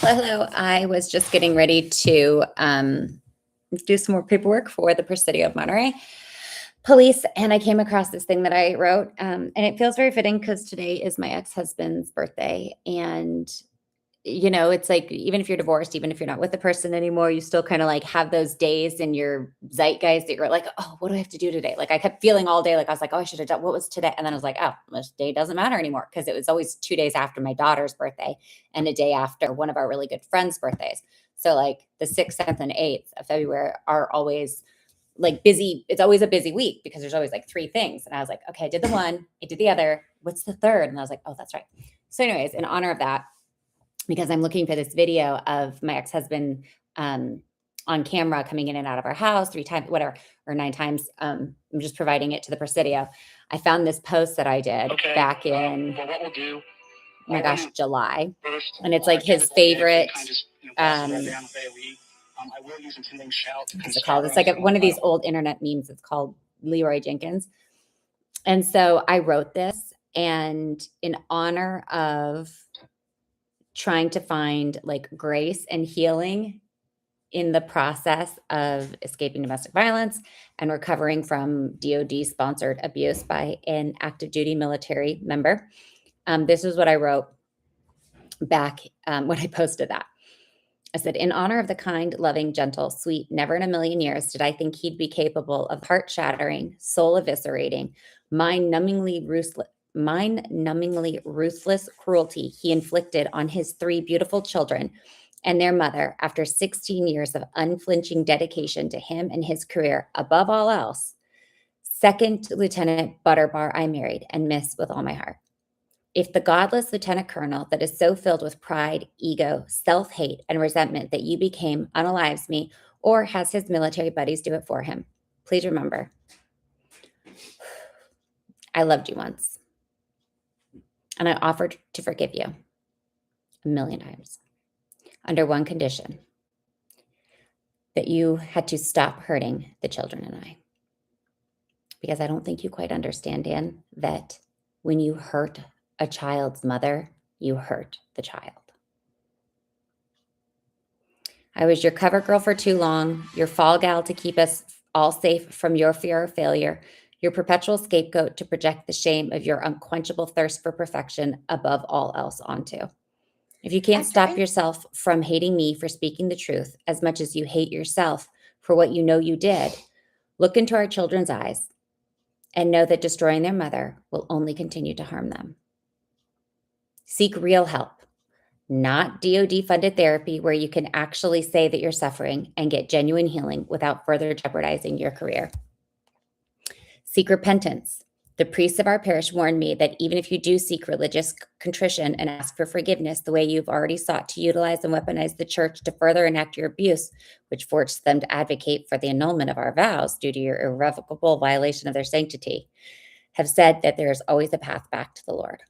Hello. I was just getting ready to do some more paperwork for the Presidio of Monterey Police, and I came across this thing that I wrote, and it feels very fitting because today is my ex-husband's birthday, and it's like even if you're divorced, even if you're not with the person anymore, you still kind of like have those days in your zeitgeist that you're like, oh, what do I have to do today? Like I kept feeling all day like I was like, oh, I should have done what was today, and then I was like, oh, this day doesn't matter anymore because it was always 2 days after my daughter's birthday and a day after one of our really good friends' birthdays. So like the 6th, 7th, and 8th of February are always like busy. It's always a busy week because there's always like three things. And I was like, okay, I did the one, I did the other. What's the third? And I was like, oh, that's right. So, anyways, in honor of that, because I'm looking for this video of my ex-husband on camera coming in and out of our house 3 times, whatever, or 9 times. I'm just providing it to the Presidio. I found this post that I did back in, well, what we'll do, oh my gosh, July. first, And it's like his favorite, I will use intending shout. what's it called? It's like one of these old internet memes. It's called Leroy Jenkins. And so I wrote this, and in honor of trying to find like grace and healing in the process of escaping domestic violence and recovering from DOD sponsored abuse by an active duty military member. This is what I wrote back when I posted that. I said, in honor of the kind, loving, gentle, sweet, never in a million years did I think he'd be capable of heart shattering, soul eviscerating, mind numbingly ruthless cruelty he inflicted on his 3 beautiful children and their mother after 16 years of unflinching dedication to him and his career above all else. Second Lieutenant Butterbar I married and miss with all my heart. If the godless lieutenant colonel that is so filled with pride, ego, self-hate, and resentment that you became unalives me or has his military buddies do it for him, please remember, I loved you once, and I offered to forgive you 1,000,000 times under one condition, that you had to stop hurting the children and I. Because I don't think you quite understand, Dan, that when you hurt a child's mother, you hurt the child. I was your cover girl for too long, your fall gal to keep us all safe from your fear of failure, your perpetual scapegoat to project the shame of your unquenchable thirst for perfection above all else onto. If you can't stop yourself from hating me for speaking the truth as much as you hate yourself for what you know you did, look into our children's eyes and know that destroying their mother will only continue to harm them. Seek real help, not DOD-funded therapy where you can actually say that you're suffering and get genuine healing without further jeopardizing your career. Seek repentance. The priests of our parish warned me that even if you do seek religious contrition and ask for forgiveness the way you've already sought to utilize and weaponize the church to further enact your abuse, which forced them to advocate for the annulment of our vows due to your irrevocable violation of their sanctity, have said that there is always a path back to the Lord.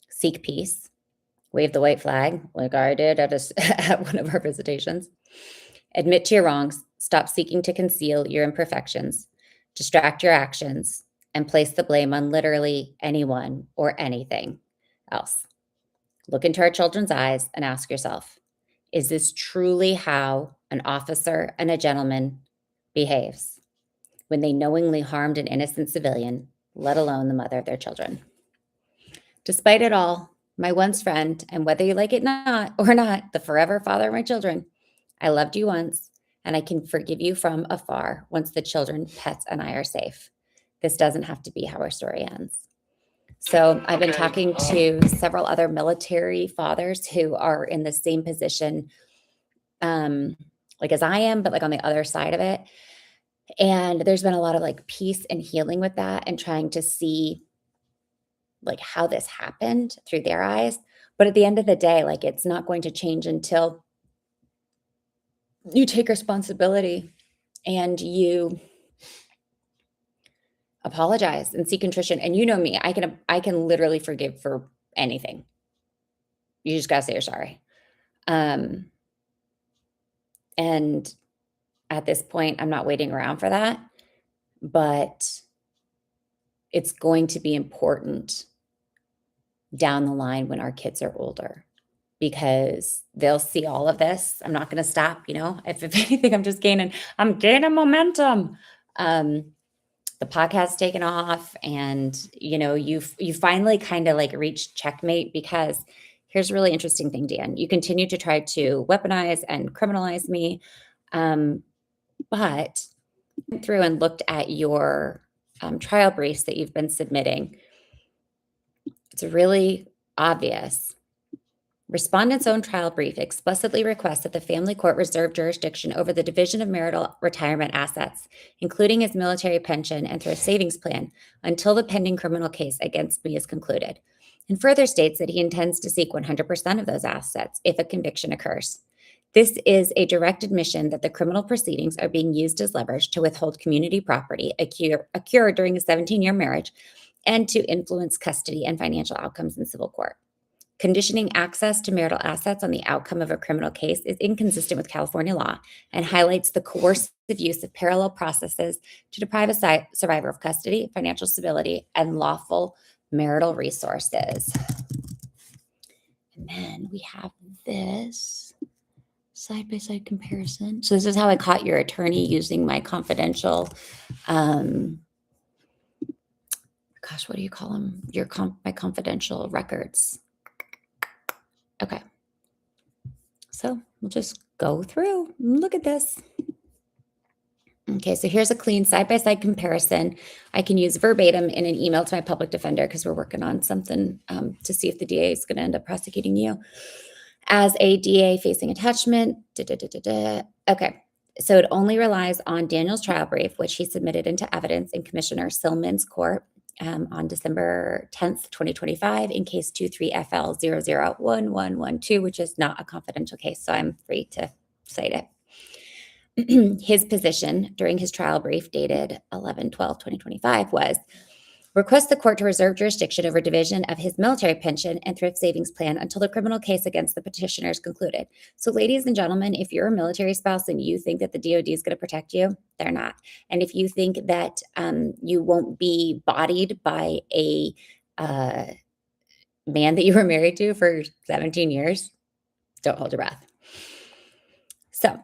Seek peace. Wave the white flag, like I did at one of our visitations. Admit to your wrongs. Stop seeking to conceal your imperfections. Distract your actions and place the blame on literally anyone or anything else. Look into our children's eyes and ask yourself, is this truly how an officer and a gentleman behaves when they knowingly harmed an innocent civilian, let alone the mother of their children? Despite it all, my once friend, and whether you like it or not, the forever father of my children, I loved you once, and I can forgive you from afar once the children, pets, and I are safe. This doesn't have to be how our story ends. So I've been talking to several other military fathers who are in the same position, like as I am, but like on the other side of it. And there's been a lot of like peace and healing with that and trying to see like how this happened through their eyes. But at the end of the day, like it's not going to change until you take responsibility and you apologize and seek contrition. And you know me, I can literally forgive for anything. You just gotta say you're sorry. And at this point, I'm not waiting around for that, but it's going to be important down the line when our kids are older. because they'll see all of this. I'm not going to stop, if anything, I'm gaining momentum. The podcast's taken off, and you finally kind of like reached checkmate, because here's a really interesting thing, Dan. You continue to try to weaponize and criminalize me. But went through and looked at your trial briefs that you've been submitting. It's really obvious. Respondent's own trial brief explicitly requests that the family court reserve jurisdiction over the division of marital retirement assets, including his military pension and thrift savings plan, until the pending criminal case against me is concluded, and further states that he intends to seek 100% of those assets if a conviction occurs. This is a direct admission that the criminal proceedings are being used as leverage to withhold community property occurred during a 17-year marriage and to influence custody and financial outcomes in civil court. Conditioning access to marital assets on the outcome of a criminal case is inconsistent with California law and highlights the coercive use of parallel processes to deprive a survivor of custody, financial stability, and lawful marital resources. And then we have this side-by-side comparison. So this is how I caught your attorney using my confidential, what do you call them? My confidential records. Okay. So we'll just go through and look at this. Okay, so here's a clean side-by-side comparison. I can use verbatim in an email to my public defender, because we're working on something to see if the DA is going to end up prosecuting you as a DA facing attachment. Okay, so it only relies on Daniel's trial brief, which he submitted into evidence in Commissioner Silman's court on December 10th, 2025, in case 23FL001112, which is not a confidential case, so I'm free to cite it. His position during his trial brief dated 11/12/2025 was, request the court to reserve jurisdiction over division of his military pension and thrift savings plan until the criminal case against the petitioner is concluded. So ladies and gentlemen, if you're a military spouse and you think that the DOD is going to protect you, they're not. And if you think that you won't be bodied by a man that you were married to for 17 years, don't hold your breath. So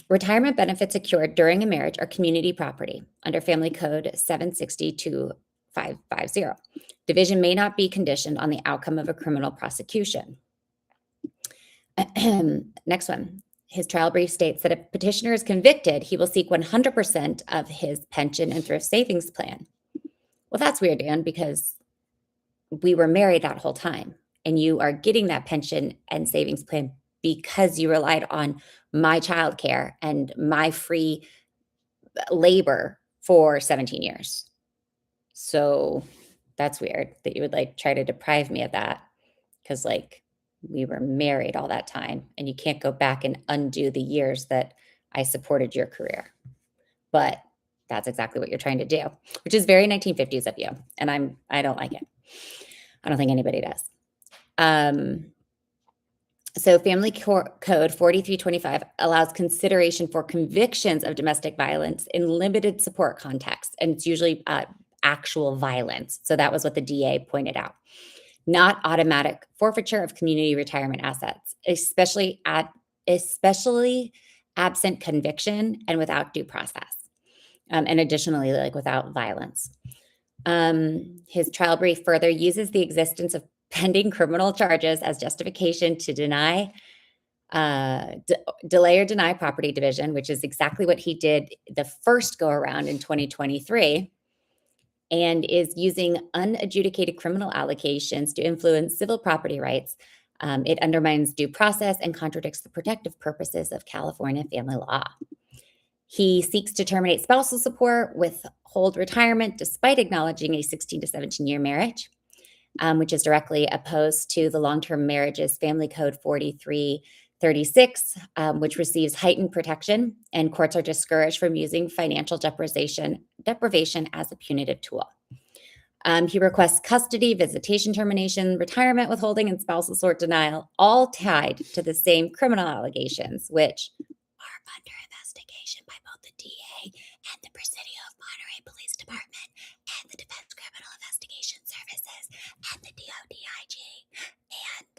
retirement benefits secured during a marriage are community property under Family Code 760-2550. Division may not be conditioned on the outcome of a criminal prosecution. Next one. His trial brief states that if petitioner is convicted, he will seek 100% of his pension and thrift savings plan. Well, that's weird, Dan, because we were married that whole time, and you are getting that pension and savings plan because you relied on my childcare and my free labor for 17 years. So that's weird that you would try to deprive me of that, because we were married all that time, and you can't go back and undo the years that I supported your career. But that's exactly what you're trying to do, which is very 1950s of you, and I don't like it. I don't think anybody does. So Family Code 4325 allows consideration for convictions of domestic violence in limited support contexts, and it's usually actual violence. So that was what the DA pointed out. Not automatic forfeiture of community retirement assets, especially absent conviction and without due process. And additionally, without violence. His trial brief further uses the existence of pending criminal charges as justification to delay or deny property division, which is exactly what he did the first go around in 2023, and is using unadjudicated criminal allegations to influence civil property rights. It undermines due process and contradicts the protective purposes of California family law. He seeks to terminate spousal support, withhold retirement despite acknowledging a 16 to 17-year marriage, which is directly opposed to the long-term marriages Family Code 4336, which receives heightened protection, and courts are discouraged from using financial deprivation as a punitive tool. He requests custody, visitation termination, retirement withholding, and spousal support denial, all tied to the same criminal allegations, which are under investigation by both the DA and the Presidio of Monterey Police Department and the Defense Criminal Investigation Services and the DOD IG and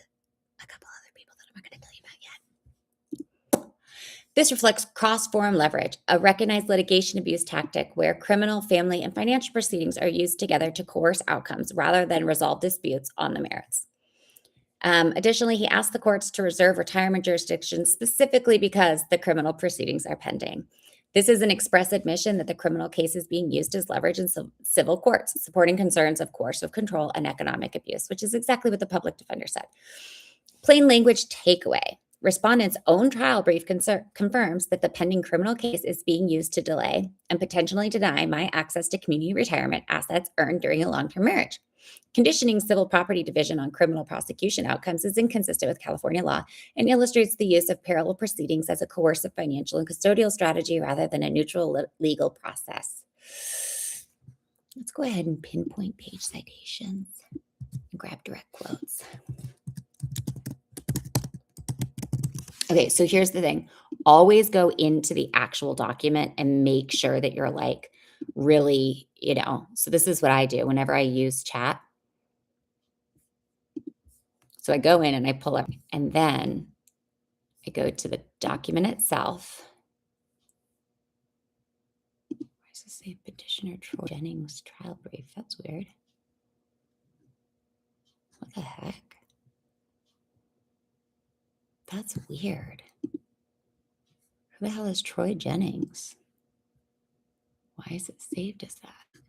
a couple other This reflects cross-forum leverage, a recognized litigation abuse tactic where criminal, family, and financial proceedings are used together to coerce outcomes rather than resolve disputes on the merits. Additionally, he asked the courts to reserve retirement jurisdiction specifically because the criminal proceedings are pending. This is an express admission that the criminal case is being used as leverage in civil courts, supporting concerns of coercive control and economic abuse, which is exactly what the public defender said. Plain language takeaway. Respondent's own trial brief confirms that the pending criminal case is being used to delay and potentially deny my access to community retirement assets earned during a long-term marriage. Conditioning civil property division on criminal prosecution outcomes is inconsistent with California law and illustrates the use of parallel proceedings as a coercive financial and custodial strategy rather than a neutral legal process. Let's go ahead and pinpoint page citations and grab direct quotes. Okay, so here's the thing. Always go into the actual document and make sure that you're like really, so this is what I do whenever I use chat. So I go in and I pull up, and then I go to the document itself. Why does it say Petitioner Troy Jennings trial brief? That's weird. What the heck? That's weird. Who the hell is Troy Jennings? Why is it saved as that?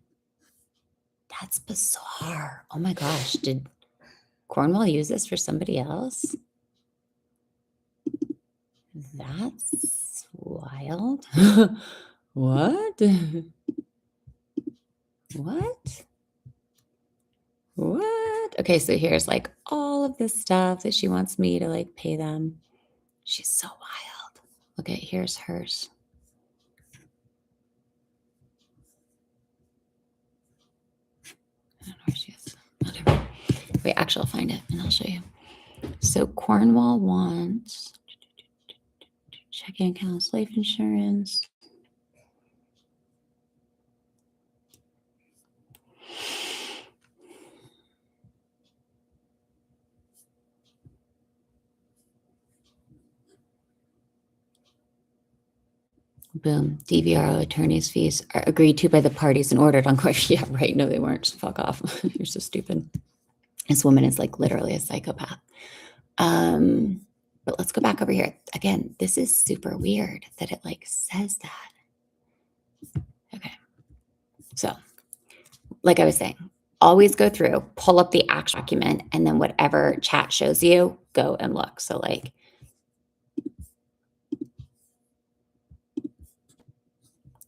That's bizarre. Oh my gosh. Did Cornwall use this for somebody else? That's wild. What? What? Okay, so here's like all of this stuff that she wants me to like pay them. She's so wild. Okay, here's hers. I don't know where she is. Whatever. Wait, actually, I'll find it and I'll show you. So Cornwall wants checking accounts, life insurance. Boom. DVRO attorney's fees are agreed to by the parties and ordered on court. Yeah, right. No, they weren't. Fuck off. You're so stupid. This woman is like literally a psychopath. But let's go back over here. Again, this is super weird that it like says that. Okay. So like I was saying, always go through, pull up the actual document, and then whatever chat shows you, go and look. So like,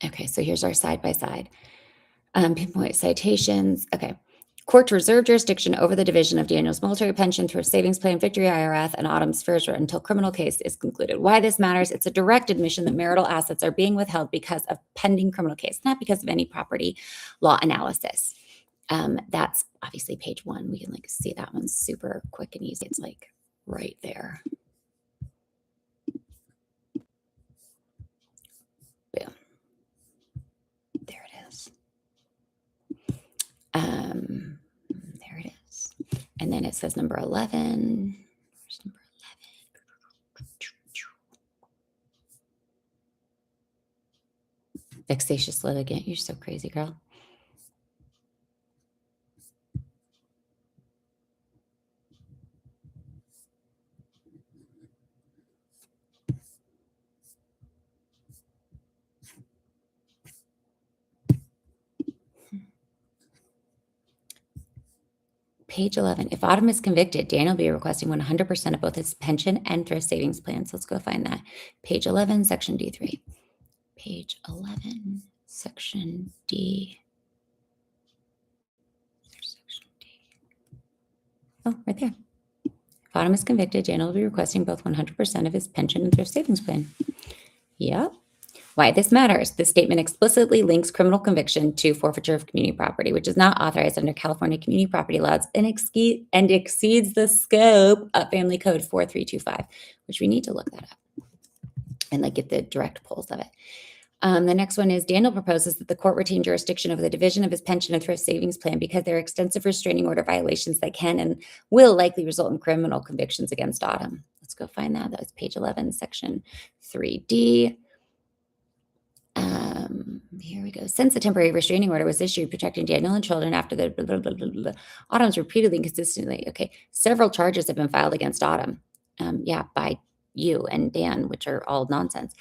okay, so here's our side-by-side. Pinpoint citations. Okay. Court to reserve jurisdiction over the division of Daniel's military pension through a savings plan, Victory IRF, and Autumn's FERSRA until criminal case is concluded. Why this matters, it's a direct admission that marital assets are being withheld because of pending criminal case, not because of any property law analysis. That's obviously page 1. We can like see that one's super quick and easy. It's like right there. Boom. There it is. There it is. And then it says number 11. Where's number 11? Vexatious litigant. You're so crazy, girl. Page 11. If Autumn is convicted, Daniel will be requesting 100% of both his pension and thrift savings plans. Let's go find that. Page 11, section D3. Page 11, section D. Section D. Oh, right there. If Autumn is convicted, Daniel will be requesting both 100% of his pension and thrift savings plan. Yep. Why this matters. This statement explicitly links criminal conviction to forfeiture of community property, which is not authorized under California community property laws and exceeds the scope of Family Code 4325, which we need to look that up and like get the direct pulls of it. The next one is Daniel proposes that the court retain jurisdiction over the division of his pension and thrift savings plan because there are extensive restraining order violations that can and will likely result in criminal convictions against Autumn. Let's go find that. That was page 11, section 3D. Here we go. Since the temporary restraining order was issued protecting Daniel and children after the blah, blah, blah, blah, blah, Autumn's repeatedly and consistently. Okay. Several charges have been filed against Autumn. By you and Dan, which are all nonsense.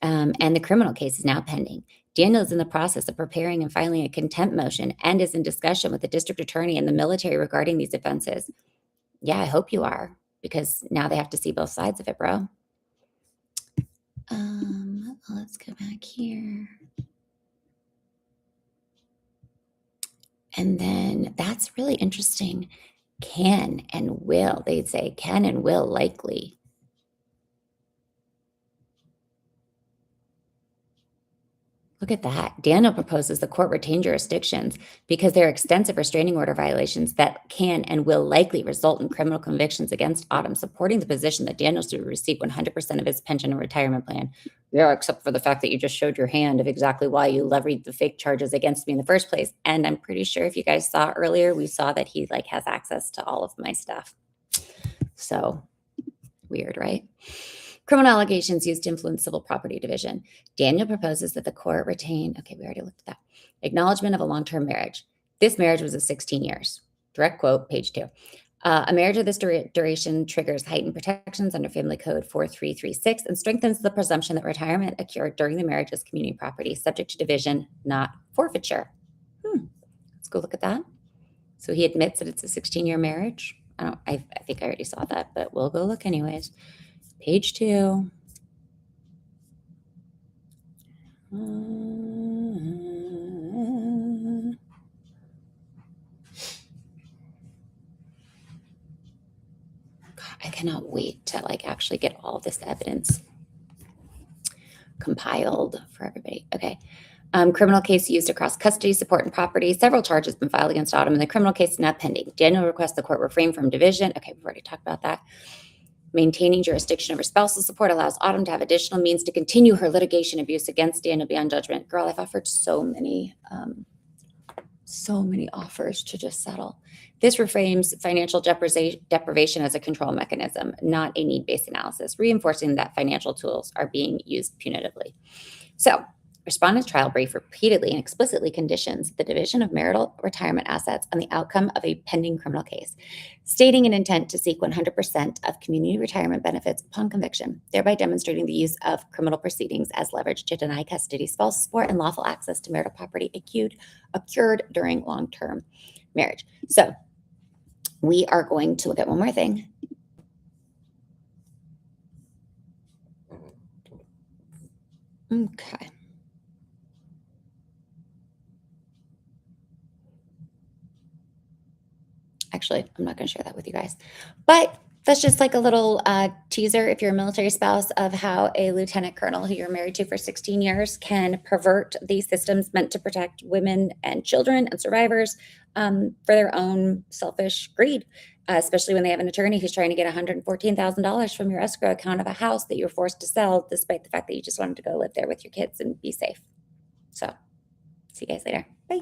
And the criminal case is now pending. Daniel is in the process of preparing and filing a contempt motion and is in discussion with the district attorney and the military regarding these offenses. Yeah, I hope you are, because now they have to see both sides of it, bro. Let's go back here. And then that's really interesting. Can and will, they'd say can and will likely. Look at that. Daniel proposes the court retain jurisdictions because there are extensive restraining order violations that can and will likely result in criminal convictions against Autumn, supporting the position that Daniel should receive 100% of his pension and retirement plan. Yeah, except for the fact that you just showed your hand of exactly why you levied the fake charges against me in the first place. And I'm pretty sure if you guys saw earlier, we saw that he has access to all of my stuff. So weird, right? Criminal allegations used to influence civil property division. Daniel proposes that the court retain, okay, we already looked at that, acknowledgement of a long-term marriage. This marriage was of 16 years. Direct quote, page 2. A marriage of this duration triggers heightened protections under Family Code 4336 and strengthens the presumption that retirement occurred during the marriage as community property, subject to division, not forfeiture. Let's go look at that. So he admits that it's a 16-year marriage. I think I already saw that, but we'll go look anyways. Page 2. God, I cannot wait to actually get all this evidence compiled for everybody. Okay. Criminal case used across custody, support, and property. Several charges have been filed against Autumn, and the criminal case is now pending. Daniel requests the court refrain from division. Okay, we've already talked about that. Maintaining jurisdiction over spousal support allows Autumn to have additional means to continue her litigation abuse against Daniel beyond judgment. Girl, I've offered so many offers to just settle. This reframes financial deprivation as a control mechanism, not a need-based analysis, reinforcing that financial tools are being used punitively. So, respondent's trial brief repeatedly and explicitly conditions the division of marital retirement assets on the outcome of a pending criminal case, stating an intent to seek 100% of community retirement benefits upon conviction, thereby demonstrating the use of criminal proceedings as leverage to deny custody, spousal support, and lawful access to marital property occurred during long-term marriage. So we are going to look at one more thing. Okay. Actually, I'm not going to share that with you guys. But that's just like a little teaser, if you're a military spouse, of how a lieutenant colonel who you're married to for 16 years can pervert these systems meant to protect women and children and survivors for their own selfish greed, especially when they have an attorney who's trying to get $114,000 from your escrow account of a house that you're forced to sell, despite the fact that you just wanted to go live there with your kids and be safe. So, see you guys later. Bye.